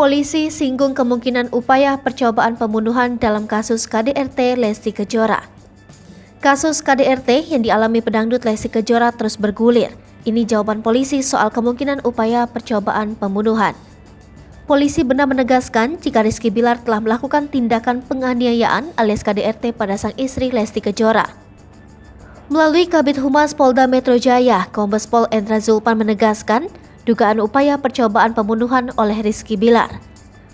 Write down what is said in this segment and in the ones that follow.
Polisi singgung kemungkinan upaya percobaan pembunuhan dalam kasus KDRT Lesti Kejora. Kasus KDRT yang dialami pedangdut Lesti Kejora terus bergulir. Ini jawaban polisi soal kemungkinan upaya percobaan pembunuhan. Polisi benar menegaskan jika Rizky Bilar telah melakukan tindakan penganiayaan alias KDRT pada sang istri Lesti Kejora. Melalui Kabid Humas Polda Metro Jaya, Kombes Pol Endra Zulpan menegaskan dugaan upaya percobaan pembunuhan oleh Rizky Bilar.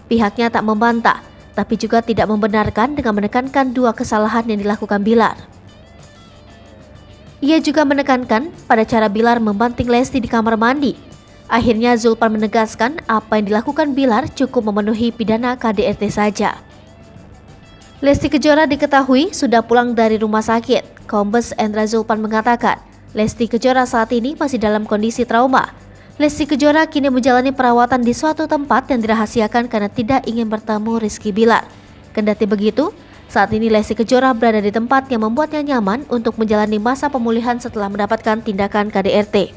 Pihaknya tak membantah, tapi juga tidak membenarkan dengan menekankan dua kesalahan yang dilakukan Bilar. Ia juga menekankan pada cara Bilar membanting Lesti di kamar mandi. Akhirnya Zulpan menegaskan apa yang dilakukan Bilar cukup memenuhi pidana KDRT saja. Lesti Kejora diketahui sudah pulang dari rumah sakit. Kombes Endra Zulpan mengatakan, Lesti Kejora saat ini masih dalam kondisi trauma. Lesti Kejora kini menjalani perawatan di suatu tempat yang dirahasiakan karena tidak ingin bertemu Rizky Bilar. Kendati begitu, saat ini Lesti Kejora berada di tempat yang membuatnya nyaman untuk menjalani masa pemulihan setelah mendapatkan tindakan KDRT.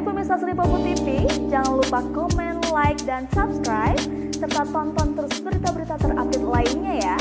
Pemirsa Selipopo TV, jangan lupa komen, like, dan subscribe, serta tonton terus berita-berita terupdate lainnya ya.